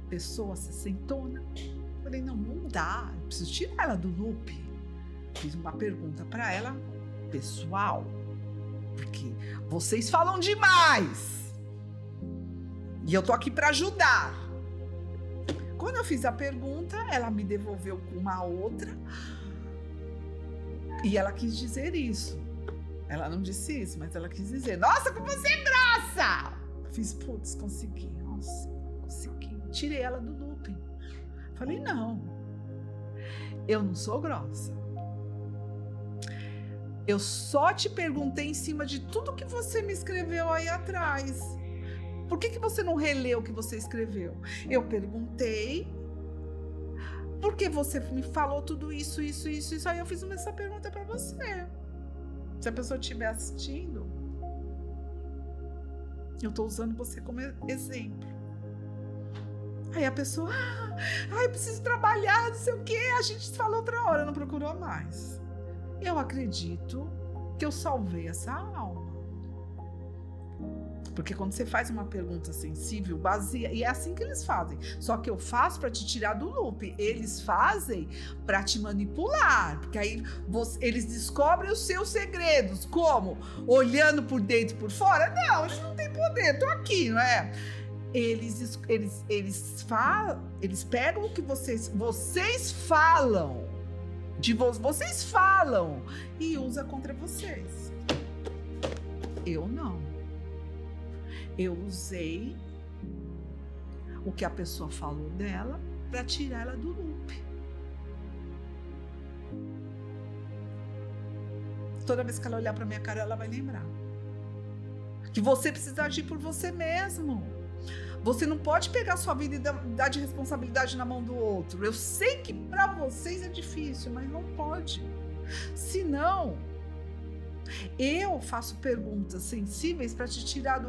pessoa sessentona. Falei, não dá, eu preciso tirar ela do loop. Fiz uma pergunta para ela, pessoal, porque vocês falam demais. E eu tô aqui para ajudar. Quando eu fiz a pergunta, ela me devolveu com uma outra. E ela quis dizer isso. Ela não disse isso, mas ela quis dizer, nossa, como você é grossa! Fiz, putz, consegui. Nossa, consegui. Tirei ela do looping. Falei, não. Eu não sou grossa. Eu só te perguntei em cima de tudo que você me escreveu aí atrás. Por que você não releu o que você escreveu? Eu perguntei. Porque você me falou tudo isso. Aí eu fiz essa pergunta para você. Se a pessoa estiver assistindo, eu estou usando você como exemplo. Aí a pessoa, eu preciso trabalhar, não sei o quê. A gente falou outra hora, não procurou mais. Eu acredito que eu salvei essa alma. Porque quando você faz uma pergunta sensível, baseia, e é assim que eles fazem. Só que eu faço para te tirar do loop. Eles fazem para te manipular. Porque aí eles descobrem os seus segredos. Como? Olhando por dentro e por fora? Não, eles não têm poder. Tô aqui, não é? Eles pegam o que vocês falam. Vocês falam e usa contra vocês. Eu não. Eu usei o que a pessoa falou dela para tirar ela do loop. Toda vez que ela olhar para minha cara, ela vai lembrar que você precisa agir por você mesmo. Você não pode pegar sua vida e dar de responsabilidade na mão do outro. Eu sei que para vocês é difícil, mas não pode. Senão, eu faço perguntas sensíveis para te tirar do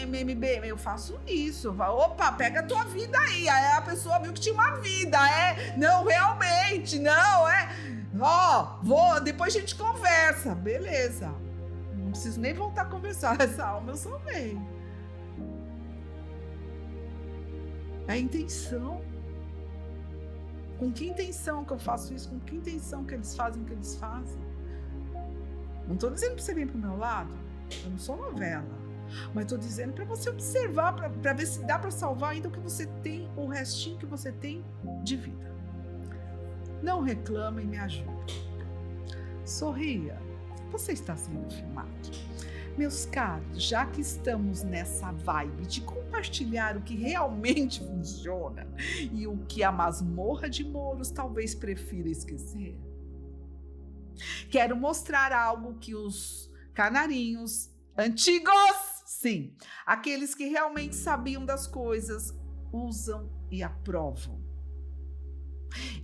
MB. Eu faço isso. Opa, pega a tua vida aí. Aí a pessoa viu que tinha uma vida. Não, realmente, não, depois a gente conversa. Beleza. Não preciso nem voltar a conversar. Essa alma eu salvei. É a intenção. Com que intenção que eu faço isso? Com que intenção que eles fazem o que eles fazem? Não estou dizendo para você vir para o meu lado. Eu não sou novela. Mas estou dizendo para você observar, para ver se dá para salvar ainda o que você tem, o restinho que você tem de vida. Não reclame e me ajude. Sorria. Você está sendo filmado. Meus caros, já que estamos nessa vibe de compartilhar o que realmente funciona e o que a masmorra de Mouros talvez prefira esquecer, quero mostrar algo que os canarinhos antigos, sim, aqueles que realmente sabiam das coisas, usam e aprovam.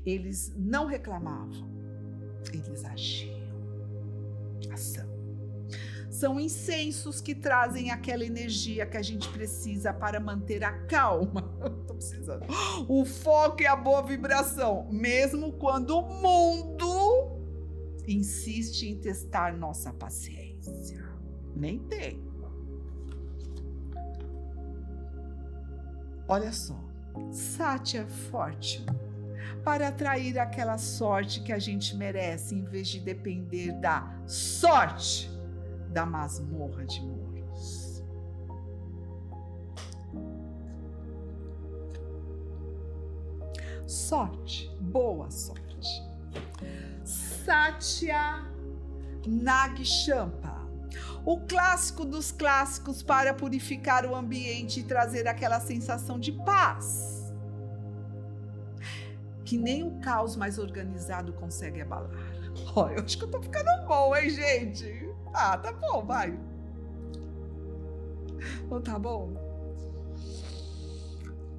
Eles não reclamavam, eles agiam. Ação. São incensos que trazem aquela energia que a gente precisa para manter a calma. Tô precisando. O foco e a boa vibração, mesmo quando o mundo insiste em testar nossa paciência. Nem tem. Olha só. Satya Fortune. Para atrair aquela sorte que a gente merece, em vez de depender da sorte da masmorra de Mouros. Sorte, boa sorte. Satya Nagshampa, o clássico dos clássicos para purificar o ambiente e trazer aquela sensação de paz que nem o caos mais organizado consegue abalar. Eu acho que eu tô ficando bom, hein, gente? Ah, tá bom, vai. Não tá bom?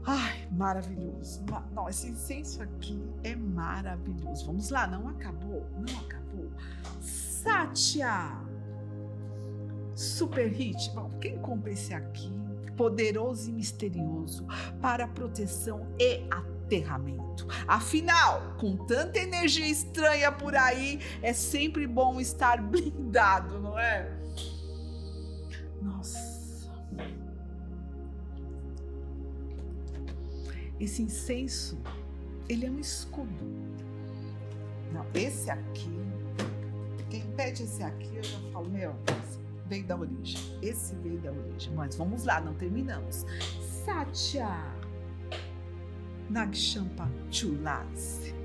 Ai, maravilhoso. Não, esse incenso aqui é maravilhoso. Vamos lá, não acabou. Satya Super Hit. Bom, quem compra esse aqui, poderoso e misterioso, para proteção e aterramento. Afinal, com tanta energia estranha por aí, é sempre bom estar blindado, não é? Nossa. Esse incenso, ele é um escudo. Não, esse aqui, quem pede esse aqui, eu já falo, veio da origem. Esse veio da origem. Mas vamos lá, não terminamos. Satya Nagshampa Tulasi,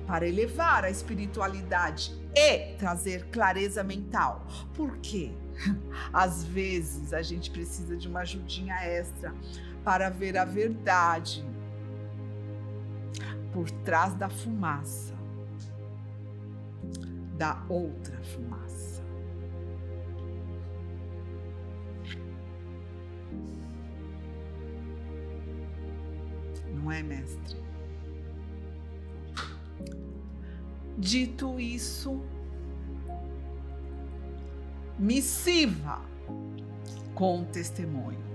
para elevar a espiritualidade e trazer clareza mental. Por quê? Às vezes a gente precisa de uma ajudinha extra para ver a verdade por trás da fumaça, da outra fumaça. Não é, mestre? Dito isso, missiva com testemunho.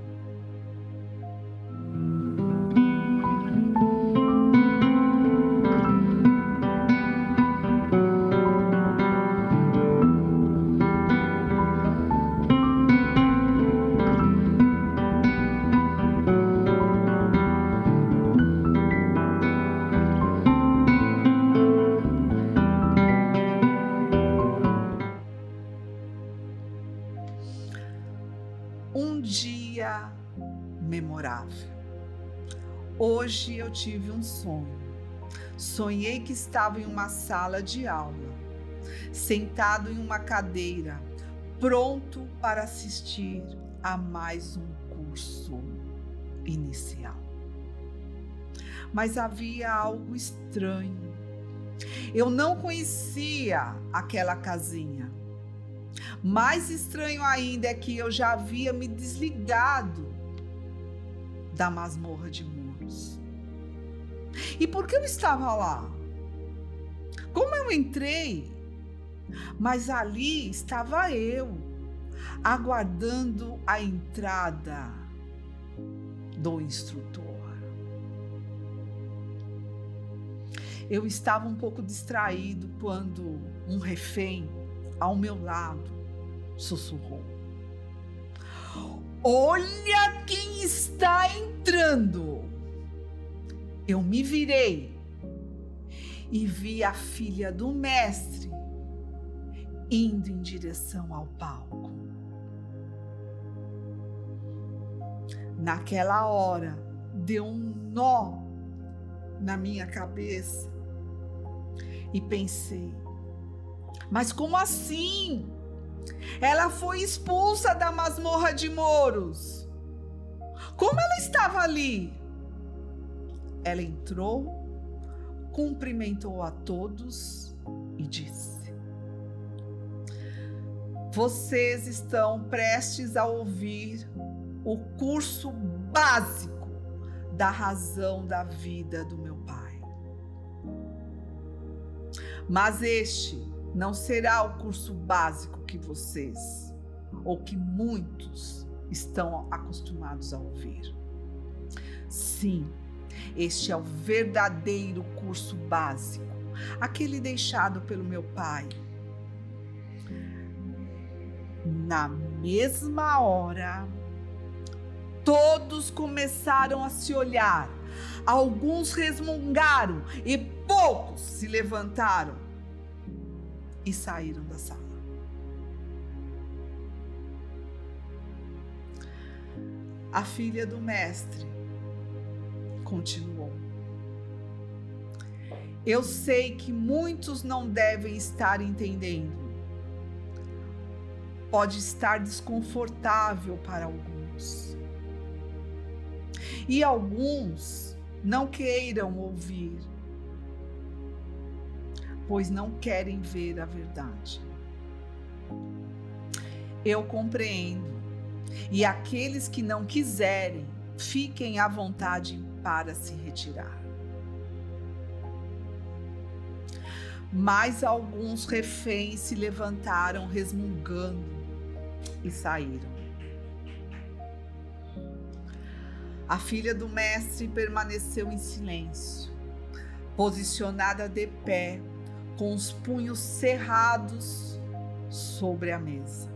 um dia memorável. Hoje eu tive um sonho. Sonhei que estava em uma sala de aula, sentado em uma cadeira, pronto para assistir a mais um curso inicial. Mas havia algo estranho. Eu não conhecia aquela casinha. Mais estranho ainda é que eu já havia me desligado da masmorra de Moros. E por que eu estava lá? Como eu entrei? Mas ali estava eu, aguardando a entrada do instrutor. Eu estava um pouco distraído quando um refém ao meu lado sussurrou: "Olha quem está entrando!" Eu me virei e vi a filha do mestre indo em direção ao palco. Naquela hora, deu um nó na minha cabeça e pensei: mas como assim? Ela foi expulsa da masmorra de Moros. Como ela estava ali? Ela entrou, cumprimentou a todos e disse: vocês estão prestes a ouvir o curso básico da razão da vida do meu pai. Mas este não será o curso básico que vocês, ou que muitos, estão acostumados a ouvir. Sim, este é o verdadeiro curso básico, aquele deixado pelo meu pai. Na mesma hora, todos começaram a se olhar. Alguns resmungaram e poucos se levantaram e saíram da sala. A filha do mestre continuou: eu sei que muitos não devem estar entendendo. Pode estar desconfortável para alguns. E alguns não queiram ouvir, pois não querem ver a verdade. Eu compreendo, e aqueles que não quiserem, fiquem à vontade para se retirar. Mas alguns reféns se levantaram resmungando e saíram. A filha do mestre permaneceu em silêncio, posicionada de pé, com os punhos cerrados sobre a mesa.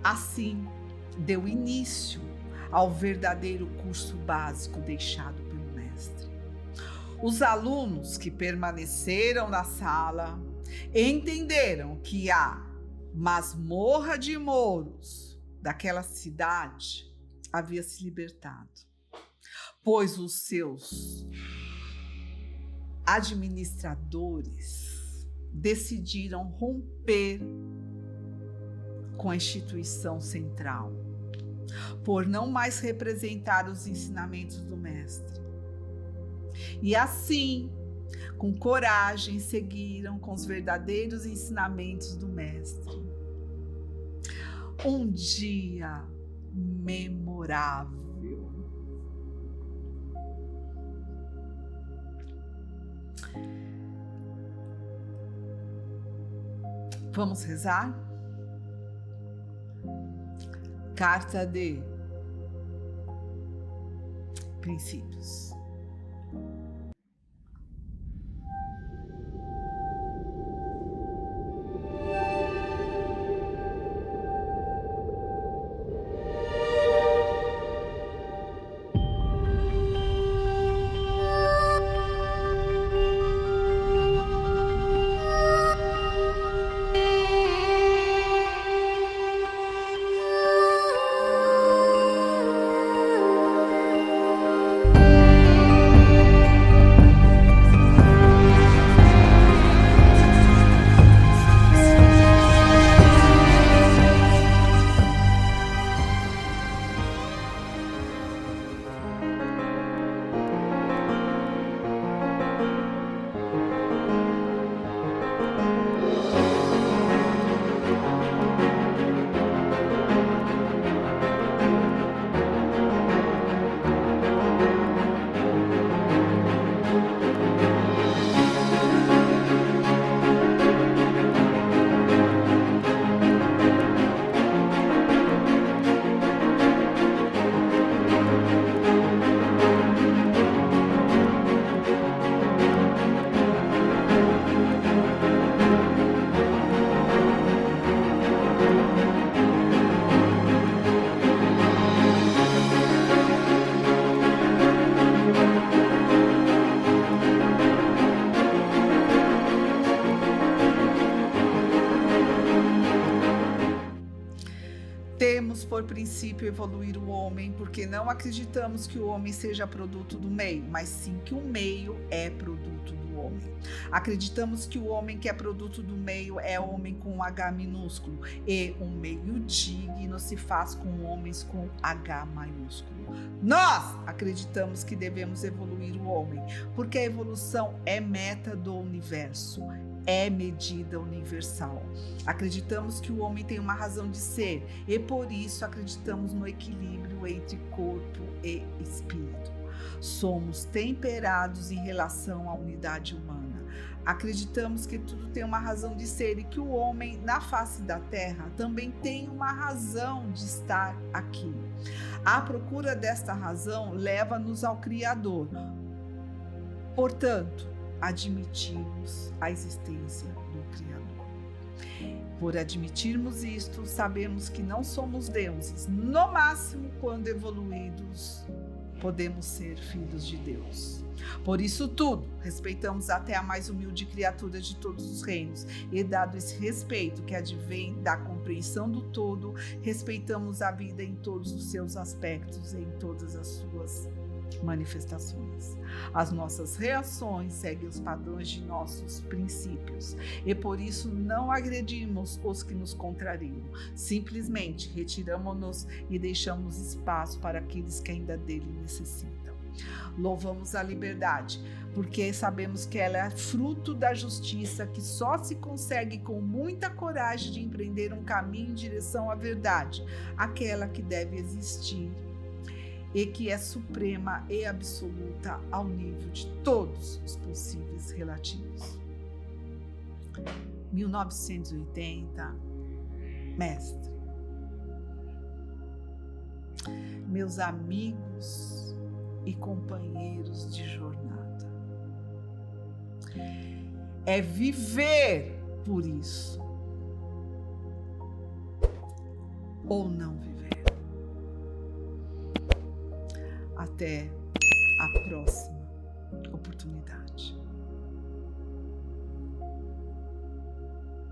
Assim, deu início ao verdadeiro curso básico deixado pelo mestre. Os alunos que permaneceram na sala entenderam que a masmorra de Moros daquela cidade havia se libertado, pois os seus administradores decidiram romper com a instituição central, por não mais representar os ensinamentos do mestre. E assim, com coragem, seguiram com os verdadeiros ensinamentos do mestre. Um dia memorável. Vamos rezar? Carta de Princípios. for princípio evoluir o homem, porque não acreditamos que o homem seja produto do meio, mas sim que o meio é produto do homem. Acreditamos que o homem que é produto do meio é homem com H minúsculo, e um meio digno se faz com homens com H maiúsculo. Nós acreditamos que devemos evoluir o homem, porque a evolução é meta do universo, é medida universal. Acreditamos que o homem tem uma razão de ser e por isso acreditamos no equilíbrio entre corpo e espírito. Somos temperados em relação à unidade humana. Acreditamos que tudo tem uma razão de ser e que o homem na face da terra também tem uma razão de estar aqui. A procura desta razão leva-nos ao Criador. Portanto, admitimos a existência do Criador. Por admitirmos isto, sabemos que não somos deuses. No máximo, quando evoluídos, podemos ser filhos de Deus. Por isso tudo, respeitamos até a mais humilde criatura de todos os reinos, e dado esse respeito que advém da compreensão do todo, respeitamos a vida em todos os seus aspectos e em todas as suas manifestações. As nossas reações seguem os padrões de nossos princípios e por isso não agredimos os que nos contrariam. Simplesmente retiramos-nos e deixamos espaço para aqueles que ainda dele necessitam. Louvamos a liberdade, porque sabemos que ela é fruto da justiça que só se consegue com muita coragem de empreender um caminho em direção à verdade, aquela que deve existir e que é suprema e absoluta ao nível de todos os possíveis relativos. 1980, mestre. Meus amigos e companheiros de jornada. É viver por isso ou não viver. Até a próxima oportunidade.